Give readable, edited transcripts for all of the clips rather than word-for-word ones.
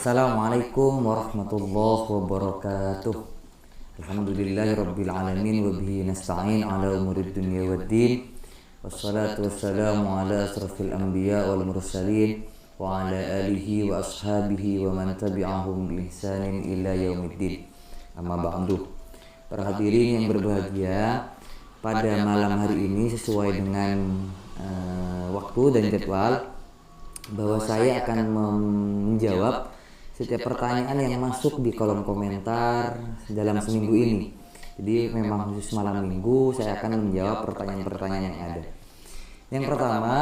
Assalamualaikum warahmatullahi wabarakatuh. Alhamdulillahirabbil alamin wa bihi nasta'in ala umurid dunya waddin. Wassalatu wassalamu ala asrafil anbiya wal mursalin wa ala alihi wa ashabihi wa man tabi'ahum bi ihsanin ila yaumiddin. Amma ba'du. Para hadirin yang berbahagia, pada malam hari ini sesuai dengan waktu dan jadwal bahwa saya akan menjawab setiap pertanyaan yang masuk di kolom komentar dalam seminggu ini. Jadi memang khusus malam minggu saya akan menjawab pertanyaan-pertanyaan yang ada. Yang pertama,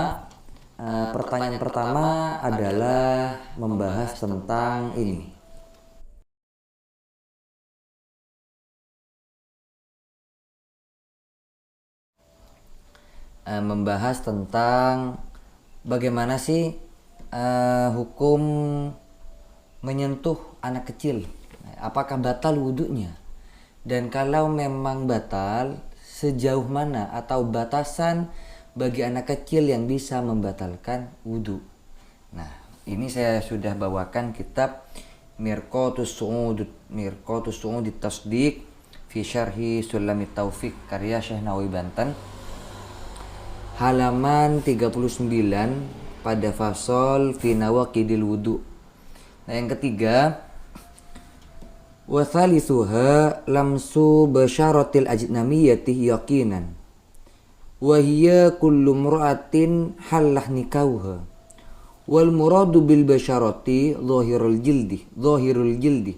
pertanyaan pertama adalah membahas tentang ini. Membahas tentang bagaimana sih hukum menyentuh anak kecil, apakah batal wudhunya, dan kalau memang batal sejauh mana atau batasan bagi anak kecil yang bisa membatalkan wudhu. Nah, ini saya sudah bawakan kitab Mirqatus Su'ud Tasdiq fi Syarhi Sulamit Taufik karya Syekh Nawawi Banten, halaman 39 pada fasol fi nawaqidil wudu. Nah, yang ketiga, wa thalithuha lamsu basyaratil ajnamiyati yaqinan wa hiya kullu mur'atin hallah nikauha wal muradu bil basyarati dhahirul jildi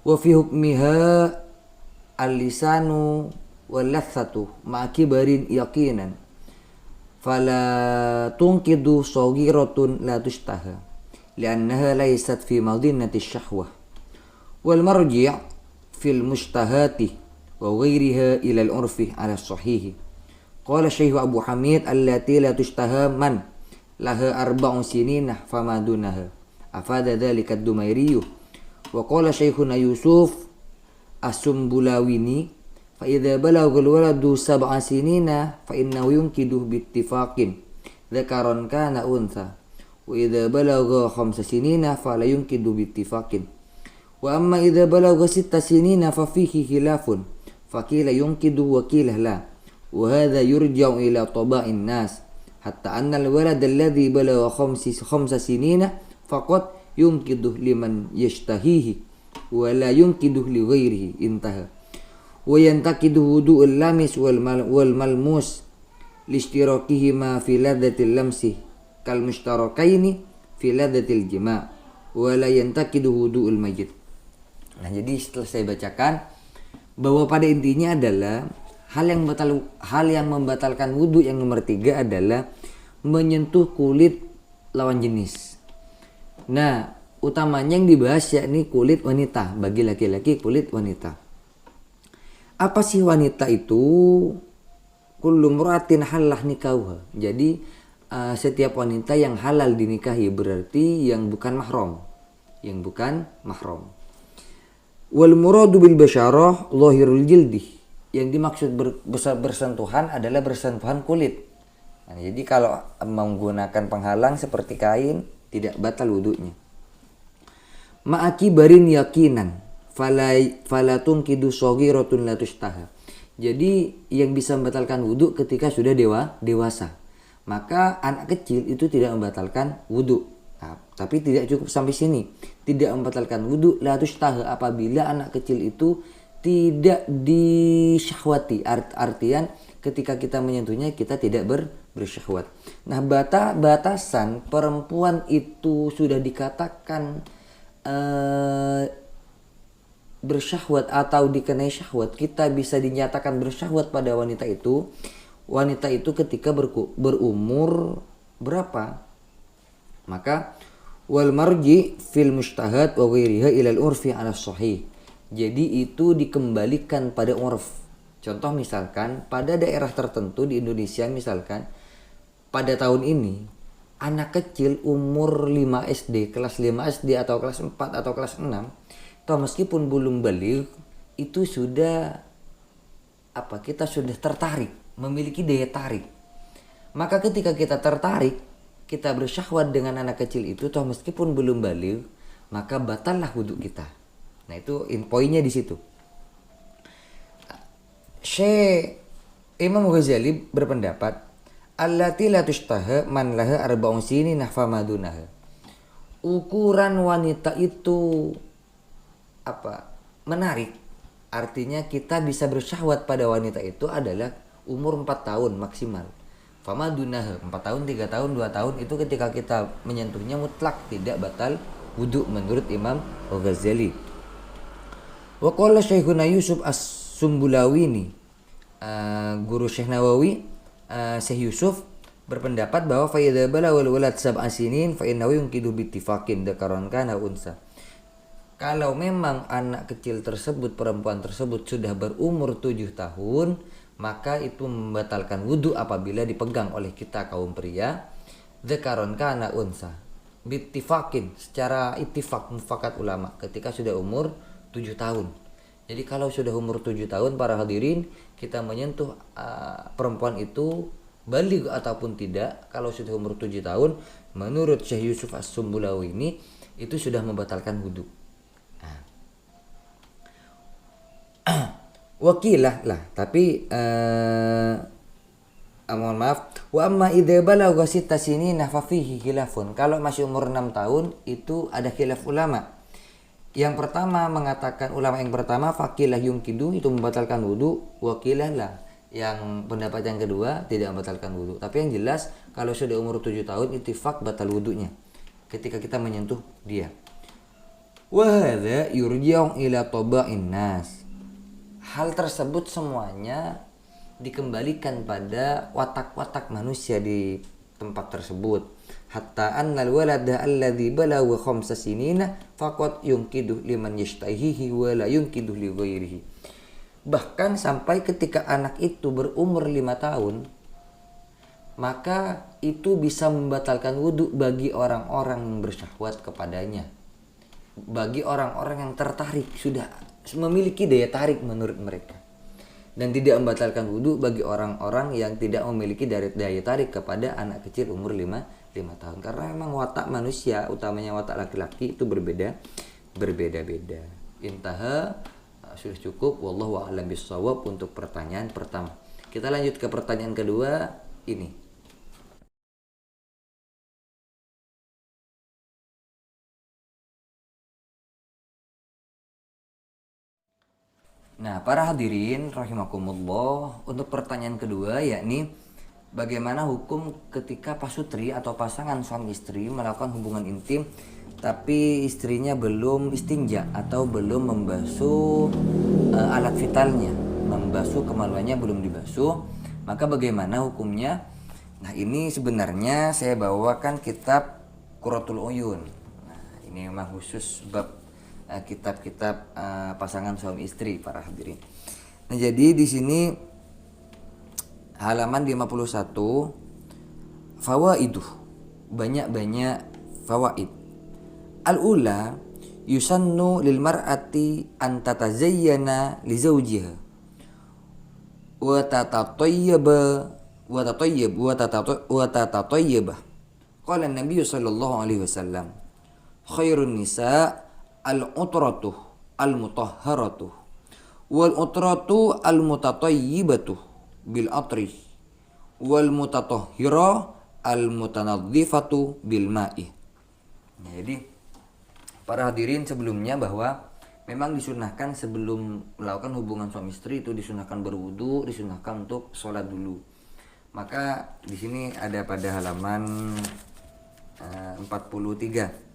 wa fi hukmiha al-lisanu wal lathatu ma kibarin yaqinan fala tunqidu saghiratun la tushtaha li'annaha laysat fi madinati syahwah wal marji' fil mushtahati wa ghairiha ila al-urfi ala sahih. Qala Syekh Abu Hamid allati la tushtaha man laha arba'un sinina fama dunaha afada dhalika ad-Dumairi. Wa qala Syekhuna Yusuf As-Sumbulawini fa idza balagha al-waladu sab'a sinina fa innahu yunkiduhu bi ittifaqin dzakaran kana untha wa idza balagha khamsa sinina fa la yunkiduhu bi ittifaqin wa amma idza balagha sitta sinina fa fihi khilafun fa qila yunkiduhu wa qila la wa hadha yurja'u ila taba'in nas hatta anna al-walad alladhi balagha khamsa sinina faqad yunkiduhu liman yashtahihi wa la yunkiduhu li ghairihi intaha wa yantaqidu wudu'ul lamis wal malmus lishtirakihima fi ladzatil lamsi kal mushtarakaini fi ladzatil jima' wa la yantaqidu wudu'ul mayyit. Nah, jadi setelah saya bacakan bahwa pada intinya adalah hal yang membatalkan wudhu yang nomor 3 adalah menyentuh kulit lawan jenis. Nah, utamanya yang dibahas yakni kulit wanita, bagi laki-laki kulit wanita. Apa sih wanita itu? Kullu mur'atin hallah nikauha. Jadi setiap wanita yang halal dinikahi berarti yang bukan mahram. Wal muradu bil basyarah zahirul jildi. Yang dimaksud bersentuhan adalah bersentuhan kulit. Nah, jadi kalau menggunakan penghalang seperti kain tidak batal wudunya. Ma'akibarin yakinan fala tunqidu saghiratun la tushtaha. Jadi yang bisa membatalkan wudhu ketika sudah dewasa. Maka anak kecil itu tidak membatalkan wudhu. Nah, tapi tidak cukup sampai sini. Tidak membatalkan wudhu la tushtaha apabila anak kecil itu tidak disyahwati. Artian ketika kita menyentuhnya kita tidak bersyahwat. Nah, batasan perempuan itu sudah dikatakan bersyahwat atau dikenai syahwat, kita bisa dinyatakan bersyahwat pada wanita itu ketika berumur berapa? Maka wal marji fil mustahad wa ghairiha ila al-urfi ala sahih. Jadi itu dikembalikan pada urf. Contoh misalkan pada daerah tertentu di Indonesia, misalkan pada tahun ini anak kecil umur 5 SD, kelas 5 SD atau kelas 4 atau kelas 6, atau meskipun belum baligh itu sudah kita sudah tertarik, memiliki daya tarik. Maka ketika kita tertarik, kita bersyahwat dengan anak kecil itu, toh meskipun belum baligh, maka batallah wudhu kita. Nah itu poinnya di situ. Syekh Imam Ghazali berpendapat allati la tushtaha man laha arba'un sinina famadunaha. Ukuran wanita itu menarik. Artinya kita bisa bersyahwat pada wanita itu adalah umur 4 tahun maksimal. Famadunaha 4 tahun, 3 tahun, 2 tahun itu ketika kita menyentuhnya mutlak tidak batal wudhu menurut Imam Ghazali. Wa qala Syekhuna Yusuf As-Sumbulawini, guru Syekh Nawawi, Syekh Yusuf berpendapat bahwa fa idza balagha walad sab'a sinin fa innahu yunkidu bittifaqin dzakaran kana unsa. Kalau memang anak kecil tersebut, perempuan tersebut sudah berumur 7 tahun, maka itu membatalkan wudhu apabila dipegang oleh kita kaum pria. Dzakaran kana unsa. Bittifaqin, secara ittifaq mufakat ulama ketika sudah umur 7 tahun. Jadi kalau sudah umur 7 tahun para hadirin, kita menyentuh perempuan itu baligh ataupun tidak, kalau sudah umur 7 tahun menurut Syekh Yusuf As-Sumbulawi ini itu sudah membatalkan wudhu. Wakilah lah, tapi mohon maaf, wa amma idza balagha sitta sinina fa fihi khilafun. Kalau masih umur 6 tahun itu ada khilaf ulama. Yang pertama mengatakan, ulama yang pertama fakilah yungkidu, itu membatalkan wudhu. Wakilah lah, yang pendapat yang kedua tidak membatalkan wudhu. Tapi yang jelas kalau sudah umur 7 tahun ittifaq batal wudhunya ketika kita menyentuh dia. Wa hadza yurja'u ila taba'in nas. Hal tersebut semuanya dikembalikan pada watak-watak manusia di tempat tersebut. Hatta annal walada alladhi balagha 5 sinina faqat yunkidu liman yashtahihi wa la yunkidu li ghairihi. Bahkan sampai ketika anak itu berumur 5 tahun, maka itu bisa membatalkan wudhu bagi orang-orang yang bersyahwat kepadanya. Bagi orang-orang yang tertarik, sudah memiliki daya tarik menurut mereka. Dan tidak membatalkan wudhu bagi orang-orang yang tidak memiliki daya tarik kepada anak kecil umur 5 tahun. Karena memang watak manusia, utamanya watak laki-laki itu berbeda-beda. Intaha, sudah cukup. Wallahu a'lam bishawab untuk pertanyaan pertama. Kita lanjut ke pertanyaan kedua ini. Nah, para hadirin rahimakumullah, untuk pertanyaan kedua yakni bagaimana hukum ketika pasutri atau pasangan suami istri melakukan hubungan intim tapi istrinya belum istinja atau belum membasuh alat vitalnya, membasuh kemaluannya belum dibasuh, maka bagaimana hukumnya? Nah, ini sebenarnya saya bawakan kitab Qurratul Uyun. Nah, ini memang khusus bab kitab-kitab pasangan suami istri para hadirin. Nah, jadi di sini halaman 51 fawaiduh, banyak-banyak fawaid. Al-ula yusannu lil mar'ati an tatazayyana li zawjiha wa tatatayyaba. Qala an-nabiy sallallahu alaihi wasallam khairun nisa al-utratu al-mutahharatu wal utratu al-mutatayyibatu bil atri wal mutatahhira al-mutanadhifatu bil ma'i. Nah, jadi para hadirin sebelumnya bahwa memang disunahkan sebelum melakukan hubungan suami istri itu disunahkan berwudu, disunahkan untuk sholat dulu. Maka di sini ada pada halaman 43.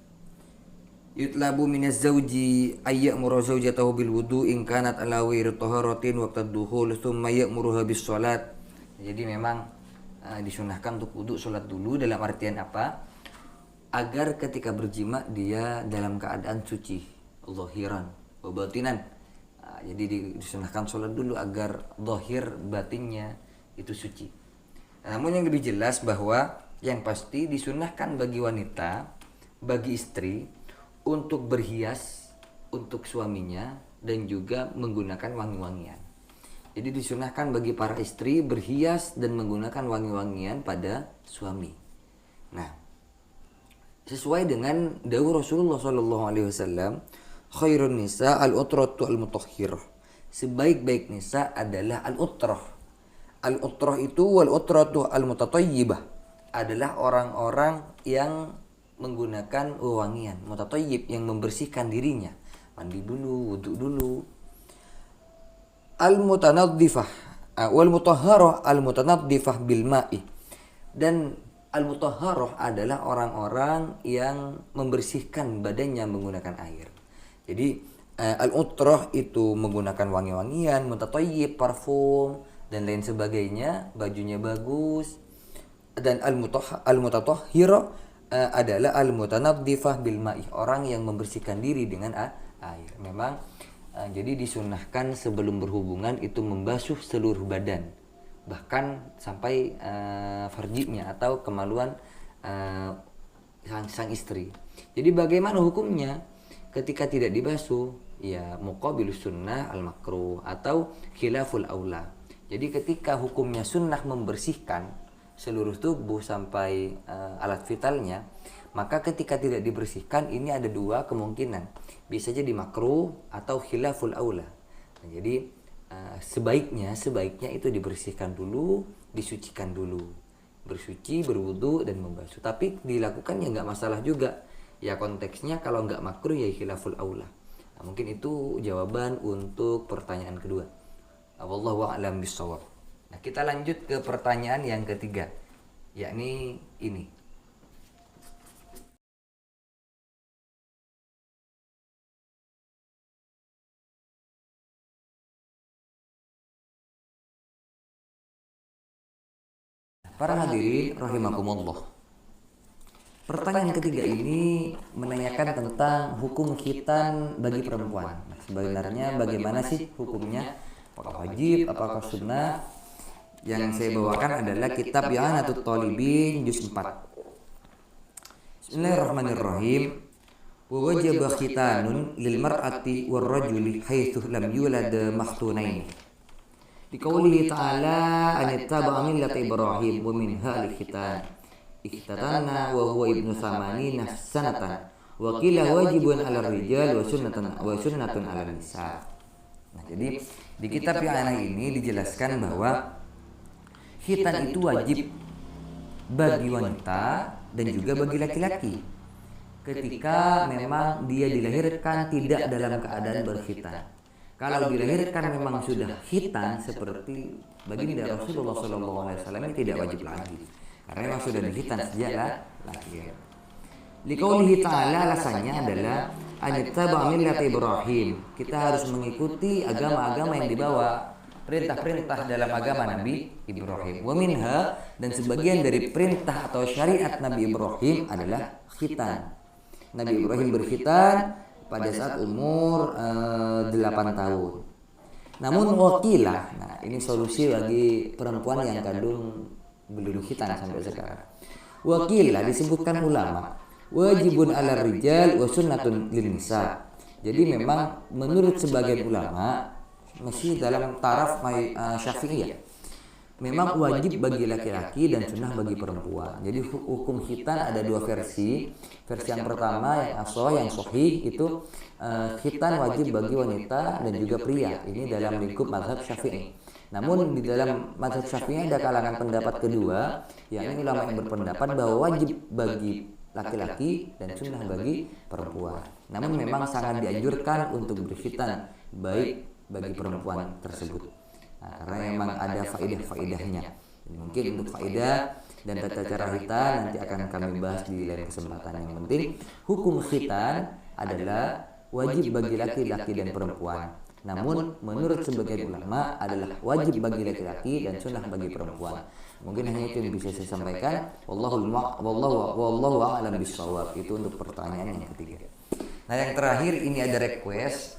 Yutlabu minaz zawji ay ya'muru zawjatahu bil wudu in kanat ala ghairi taharatin waqta dukhul thumma ya'muruha bis shalat. Jadi memang disunahkan untuk wudu, salat dulu, dalam artian apa? Agar ketika berjima dia dalam keadaan suci, zahiran wa batinan. Jadi disunahkan salat dulu agar zahir batinnya itu suci. Namun yang lebih jelas bahwa yang pasti disunahkan bagi wanita, bagi istri untuk berhias untuk suaminya dan juga menggunakan wangi-wangian. Jadi disunahkan bagi para istri berhias dan menggunakan wangi-wangian pada suami. Nah, sesuai dengan dawuh Rasulullah sallallahu alaihi wasallam, khairun nisa al-utratu al-mutahhirah. Sebaik-baik nisa adalah al-utrah. Al-utrah itu wal utratu al-mutatayyibah, adalah orang-orang yang menggunakan wewangian, mutatayyib, yang membersihkan dirinya, mandi dulu, wudhu dulu. Al-mutanadzifah wal mutahharah al-mutanadzifah bil ma'i, dan al-mutahharah adalah orang-orang yang membersihkan badannya menggunakan air. Jadi al-utrah itu menggunakan wangi-wangian, mutatayyib, parfum dan lain sebagainya, bajunya bagus. Dan al-mutatahhira adalah al-mutanadzifah bil ma'i, orang yang membersihkan diri dengan air. Memang jadi disunahkan sebelum berhubungan itu membasuh seluruh badan, bahkan sampai farjinya atau kemaluan sang istri. Jadi bagaimana hukumnya ketika tidak dibasuh? Ya muqabilus sunnah al-makruh atau khilaful aula. Jadi ketika hukumnya sunnah membersihkan seluruh tubuh sampai alat vitalnya, maka ketika tidak dibersihkan ini ada dua kemungkinan, bisa jadi makruh atau khilaful aula. Nah, jadi sebaiknya itu dibersihkan dulu, disucikan dulu, bersuci, berwudu dan membasuh. Tapi dilakukan ya nggak masalah juga. Ya konteksnya kalau nggak makruh ya khilaful aula. Nah, mungkin itu jawaban untuk pertanyaan kedua. Wallahu a'lam bishawab. Nah, kita lanjut ke pertanyaan yang ketiga, yakni ini. Para hadirin rahimakumullah. Pertanyaan ketiga ini menanyakan tentang hukum khitan bagi perempuan. Nah, sebenarnya bagaimana sih hukumnya? Apakah wajib, apakah sunnah? Yang saya bawakan adalah kitab I'anatul Talibin juz 4. Bismillahirrahmanirrahim. Wa wajaba khitanun lil mar'ati war rajuli haitsu lam yulad mahtunain. Biqaulihi ta'ala an ittaba'a millata Ibrahim wa minha al-khitan. Ikhtatanna wa huwa ibnu samanina sanatan. Wa qila wajibun 'ala rijal wa sunnatun 'ala nisa. Nah, jadi di kitab I'anah ini dijelaskan bahwa khitan itu wajib bagi wanita dan juga bagi laki-laki ketika memang dia dilahirkan tidak dalam keadaan berkhitan. Kalau dilahirkan memang sudah khitan seperti baginda Rasulullah SAW tidak wajib lagi, karena memang sudah dikhitan sejak lahir. Liqaulihi ta'ala, alasannya adalah anittaba' millata Ibrahim, kita harus mengikuti agama-agama yang dibawa, perintah-perintah dalam agama Nabi Ibrahim. Wa minha, dan sebagian dari perintah atau syariat Nabi Ibrahim adalah khitan. Nabi Ibrahim berkhitan pada saat umur 8 tahun. Namun wakilah, nah ini solusi bagi perempuan yang kandung belum khitan sampai sekarang. Wakilah disebutkan ulama, wajibun 'ala rijal wa sunnatun lin nisa. Jadi memang menurut sebagian ulama, masih dalam taraf Syafi'iyah, memang wajib bagi laki-laki dan sunnah bagi perempuan. Jadi hukum khitan ada dua versi. Versi yang pertama yang yang sahih itu khitan wajib bagi wanita dan juga pria. Ini dalam lingkup mazhab Syafi'i. Namun di dalam mazhab Syafi'i ada kalangan pendapat kedua, yakni ulama yang berpendapat bahwa wajib bagi laki-laki dan sunnah bagi perempuan. Namun memang sangat dianjurkan untuk berkhitan baik bagi perempuan tersebut. Nah, karena memang ada faedah-faedahnya. Mungkin untuk faedah dan tata cara khitan nanti akan kami bahas di lain kesempatan. Yang penting hukum khitan adalah wajib bagi laki-laki dan perempuan. Namun menurut sebagian ulama adalah wajib bagi laki-laki dan sunnah bagi perempuan. Mungkin hanya itu yang bisa saya sampaikan. Wallahu a'lam bishawab. Itu untuk pertanyaan yang ketiga. Nah, yang terakhir ini ada request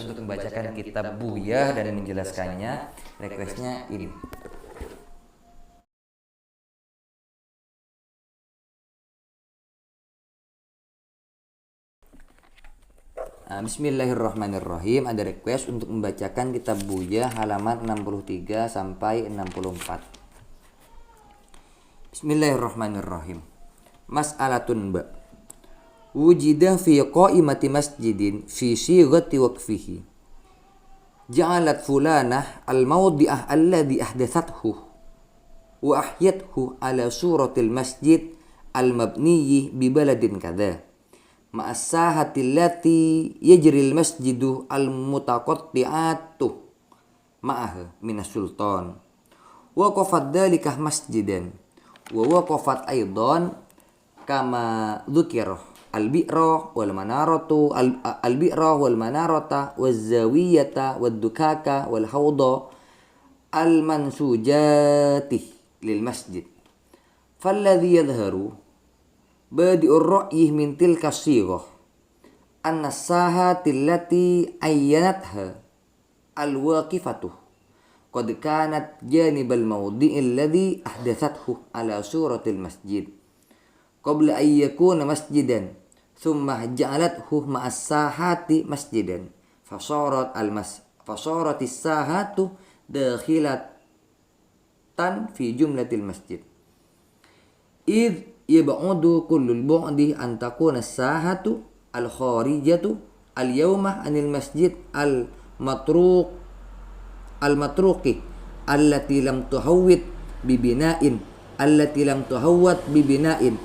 untuk membacakan kitab Buyah dan menjelaskannya. Requestnya ini. Bismillahirrahmanirrahim. Ada request untuk membacakan kitab Buyah halaman 63 sampai 64. Bismillahirrahmanirrahim. Mas'alatun ba. wujida fi qaimati masjidin fi sighati waqfihi ja'alat fulanah al-mawdi'ah alladhi ahdathathu wa ahyathu ala suratil masjid al-mabniyyi bi baladin kadza ma'as sahati allati yajri al-masjidu al-mutaqatti'atu ma'aha minas sultan waqafat dhalika masjidan wa waqafat aidan kama dzukira al-bi'ra wal manaratu al-bi'ra wal manarata waz zawiyata wad dukaka wal hawda al-mansujati lil masjid falladhi yadhharu badi'ur ra'yi min tilka sighah anna as-sahati allati ayyanatha al-waqifatu qad kanat janibal mawdi'i alladhi ahdathathu ala suratil masjid qabla an yakuna masjidan thumma ja'alathu ma'as sahati masjidan fasaratis sahatu dakhilatan fi jumlatil masjid id yab'udu kullul bu'di an takuna as-sahatu al-kharijatu al-yawma anil masjid al-matruqi allati lam tuhawwid bibina'in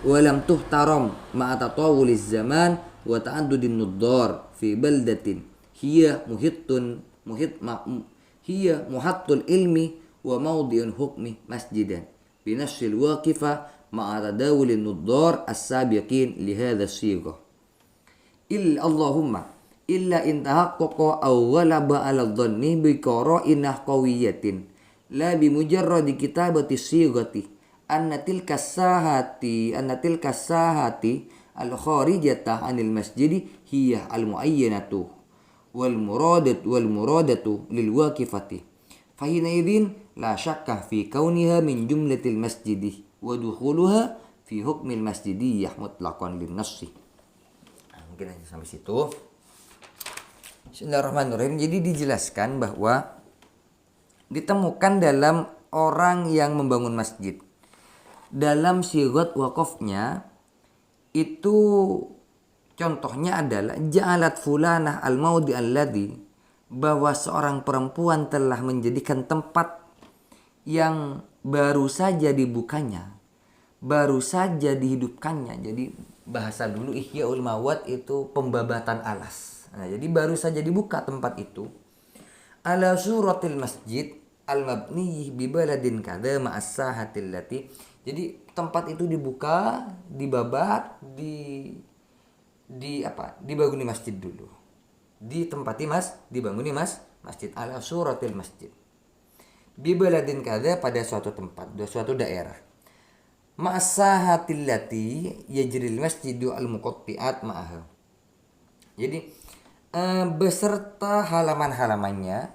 wa lam tuhtaram ma'a tatawuliz zaman wa ta'addudin nuddar fi baldatin hiya muhattul ilmi wa mawdi'un hukmi masjidan binassil waqifa ma'a tadawulin nuddar as-sabiqin li hadha as-sighah Allahumma illa in tahaqqaqa aw ghalaba 'ala dhanni bi qara'inah qawiyatin la bi mujarradi kitabati sighati anna tilka sahati al kharijata 'anil masjidi hiya al muayyanatu wal muradatu lil waqifati fa hina idzin la syakka fi kauniha min jumlatil masjidi wa dukhuluha fi hukmil masjidiyah mutlaqan lin nassi. Mungkin aja sampai situ. Bismillahirrahmanirrahim. Jadi dijelaskan bahwa ditemukan dalam orang yang membangun masjid dalam sighat wakafnya itu contohnya adalah ja'alat fulanah al-maudi alladhi bahwa seorang perempuan telah menjadikan tempat yang baru saja dibukanya, baru saja dihidupkannya. Jadi bahasa dulu Ihyaul Mawad itu pembabatan alas. Nah, jadi baru saja dibuka tempat itu ala suratil masjid al-mabniyyi bi baladin kadza ma'as sahatil lati. Jadi tempat itu dibuka, dibabat, dibanguni masjid dulu. Dibanguni masjid ala suratil masjid. Bi baladin kadza pada suatu tempat, suatu daerah. Ma'as sahatil lati yajril masjidu al-muqatti'at ma'aha. Jadi beserta halaman-halamannya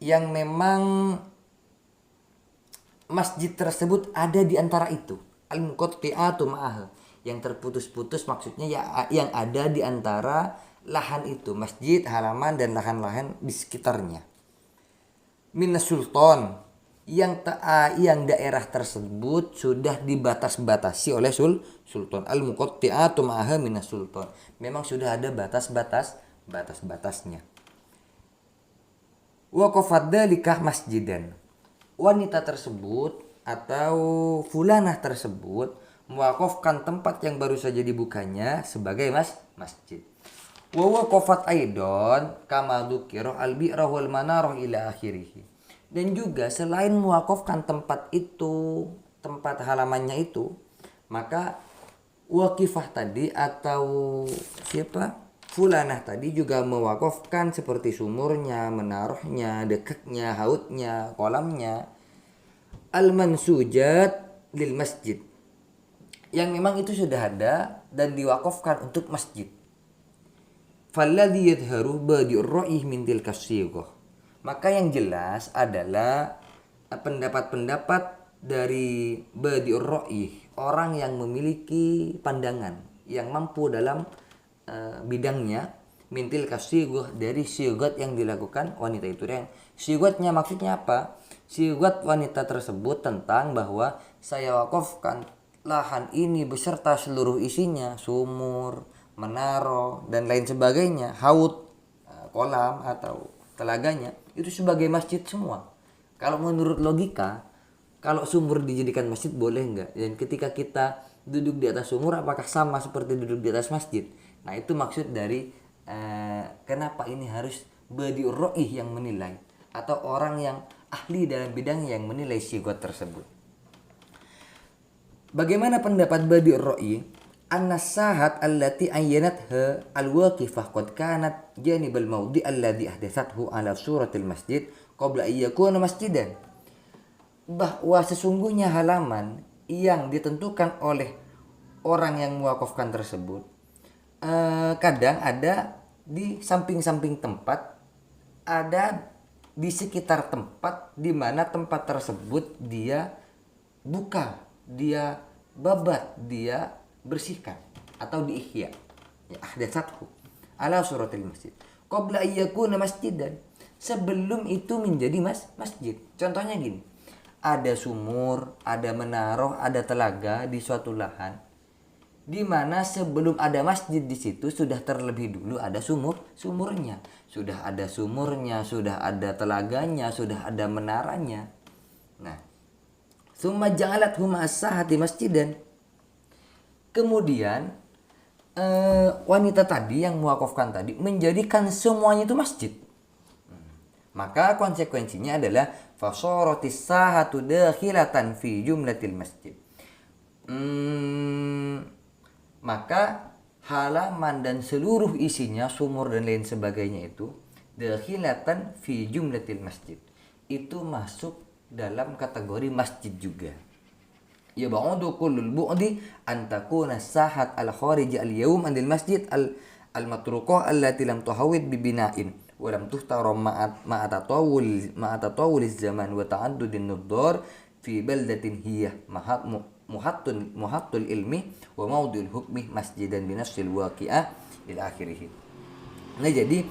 yang memang masjid tersebut ada di antara itu. Al-muqatti'atu ma'aha, yang terputus-putus maksudnya ya yang ada di antara lahan itu, masjid, halaman dan lahan-lahan di sekitarnya. Minas sultan, yang daerah tersebut sudah dibatas-batasi oleh sultan. Al-muqatti'atu ma'aha minas sultan, memang sudah ada batas-batasnya. Waqafat dzalika masjidan, wanita tersebut atau fulanah tersebut mewakafkan tempat yang baru saja dibukanya sebagai masjid. Wa waqafat aidan kama dzukira al-bi'ra wal manarah ila akhirih. Dan juga selain mewakafkan tempat itu, tempat halamannya itu, maka wakifah tadi atau fulanah tadi juga mewakafkan seperti sumurnya, menarahnya, dekatnya, hautnya, kolamnya, al-mansujat lil masjid, yang memang itu sudah ada dan diwakafkan untuk masjid. Falladhi yadharu badi'ur ra'ih min tilka sighah. Maka yang jelas adalah pendapat-pendapat dari badi'ur ra'ih, orang yang memiliki pandangan, yang mampu dalam bidangnya, mintil kasigah, dari sighat yang dilakukan wanita itu. Yang sighatnya maksudnya apa? Sighat wanita tersebut tentang bahwa saya wakafkan lahan ini beserta seluruh isinya, sumur, menara dan lain sebagainya, haud, kolam atau telaganya, itu sebagai masjid semua. Kalau menurut logika, kalau sumur dijadikan masjid boleh enggak? Dan ketika kita duduk di atas sumur, apakah sama seperti duduk di atas masjid? Nah, itu maksud dari kenapa ini harus badiur ro'ih yang menilai, atau orang yang ahli dalam bidang yang menilai sigot tersebut. Bagaimana pendapat badiur ro'ih? An-nasahat allati ayyanatha al-waqifah qad kanat janibal mawdi' alladhi ahdathathu ala suratil masjid qabla an yakuna masjidan. Bahwa sesungguhnya halaman yang ditentukan oleh orang yang mewakafkan tersebut kadang ada di samping-samping tempat, ada di sekitar tempat di mana tempat tersebut dia buka, dia babat, dia bersihkan atau diihya, ya, ahdatsathu ala suratil masjid qabla ayyakuna masjidan, sebelum itu menjadi masjid. Contohnya gini, ada sumur, ada menara, ada telaga di suatu lahan, di mana sebelum ada masjid di situ sudah terlebih dulu ada sumurnya, sudah ada telaganya, sudah ada menaranya. Nah, summa ja'alathu ma'as-sahati masjidan. Kemudian wanita tadi yang mewakafkan tadi menjadikan semuanya itu masjid. Maka konsekuensinya adalah fasaratis sahatu dakhilatan fi jumlatil masjid. Maka halaman dan seluruh isinya, sumur dan lain sebagainya itu dakhilatan fi jumlatil masjid, itu masuk dalam kategori masjid juga. Ya ba'udu kullul bu'di an takuna sahat al-kharij al-yawm anil masjid al-matruqah allati lam tuhawid bi bina'in wa lam tuhtaram ma'a tatawul zaman wa ta'addudin nuddar fi baldatin hiya muhattul ilmi wa maudil hukmi masjidan binassil waqi'ah ila akhirih. Nah, jadi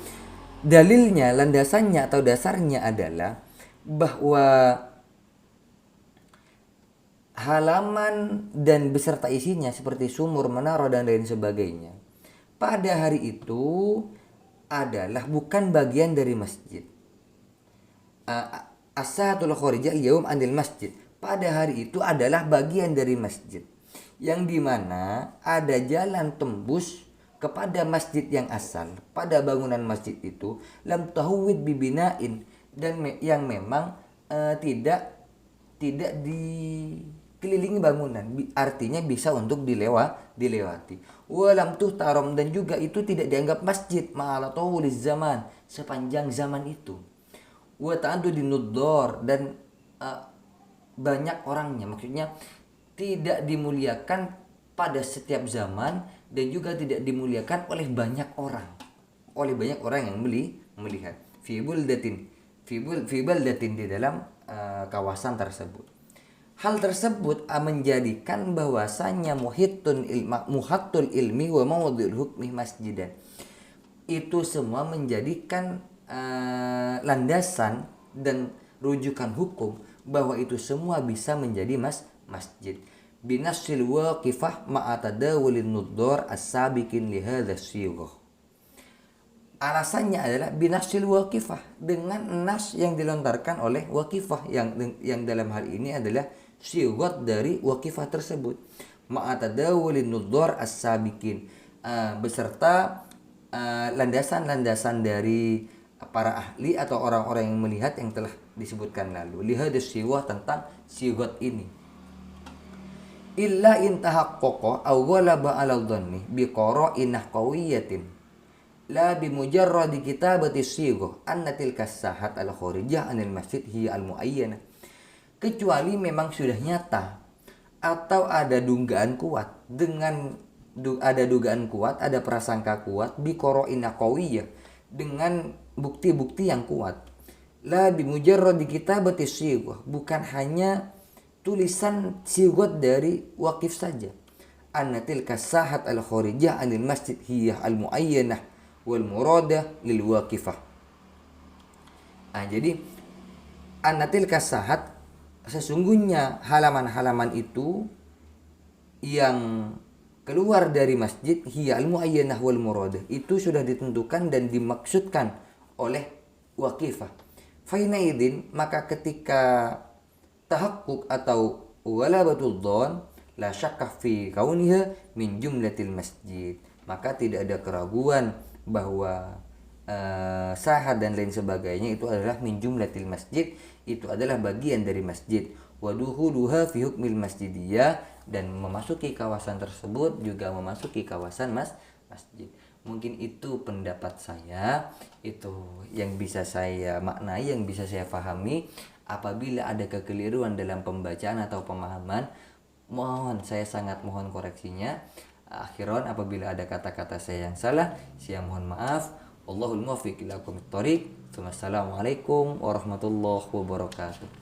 dalilnya, landasannya atau dasarnya adalah bahwa halaman dan beserta isinya seperti sumur, menara dan lain sebagainya pada hari itu adalah bukan bagian dari masjid. As-sahatul kharijah al-yawm anil masjid, pada hari itu adalah bagian dari masjid, yang dimana ada jalan tembus kepada masjid yang asal. Pada bangunan masjid itu lam tahwid bibinain, dan yang memang tidak dikelilingi bangunan, artinya bisa untuk dilewati. Walam tuhtaram, dan juga itu tidak dianggap masjid ma'ala tawuliz zaman, sepanjang zaman itu. Wa ta'addudin nuddar, dan banyak orangnya, maksudnya tidak dimuliakan pada setiap zaman, dan juga tidak dimuliakan oleh banyak orang yang melihat fi baldatin di dalam kawasan tersebut. Hal tersebut menjadikan bahwasannya muhattul ilmi wa mawdhi'ul hukmi masjidan, itu semua menjadikan landasan dan rujukan hukum bahwa itu semua bisa menjadi masjid. Binasil waqifah ma'atadawulin nuddar as-sabiqin li hadha syighah. Alasannya adalah binasil waqifah, dengan nas yang dilontarkan oleh waqifah, yang dalam hal ini adalah syighah dari waqifah tersebut. Ma'atadawulin nuddar as-sabiqin, beserta landasan-landasan dari para ahli atau orang-orang yang melihat yang telah disebutkan lalu. Lihat syighah, tentang syighah ini. Illa in tahaqqaqa aw ghalaba 'ala dhanni bi qara'inah qawiyatin la bi mujarradi kitabati syighah anna tilka sahat al kharijah anil masjid hiya al muayyana, kecuali memang sudah nyata atau ada dugaan kuat, ada prasangka kuat bi qara'inah qawiyah, dengan bukti-bukti yang kuat. La bi mujarradi kitabati syighah, bukan hanya tulisan sigot dari waqif saja. Anna tilka sahat al kharijah anil masjid hiya al muayyanah wal muradah lil waqifah. Jadi anna tilka sahat, sesungguhnya halaman-halaman itu yang keluar dari masjid hiya al-muayyanah wal muradah, itu sudah ditentukan dan dimaksudkan oleh waqifah. Fainaidin, maka ketika tahakkuk atau ghalabatul dhon la syakka fi kauniha min jumlatil masjid, maka tidak ada keraguan bahwa sahad dan lain sebagainya itu adalah min jumlatil masjid, itu adalah bagian dari masjid. Waduhuluha fi hukmil masjidiyah, dan memasuki kawasan tersebut juga memasuki kawasan masjid. Mungkin itu pendapat saya, itu yang bisa saya maknai, yang bisa saya pahami. Apabila ada kekeliruan dalam pembacaan atau pemahaman, saya sangat mohon koreksinya. Akhiran, apabila ada kata-kata saya yang salah, saya mohon maaf. Allahul muwaffiq ila aqwamit thoriq. Wassalamualaikum warahmatullahi wabarakatuh.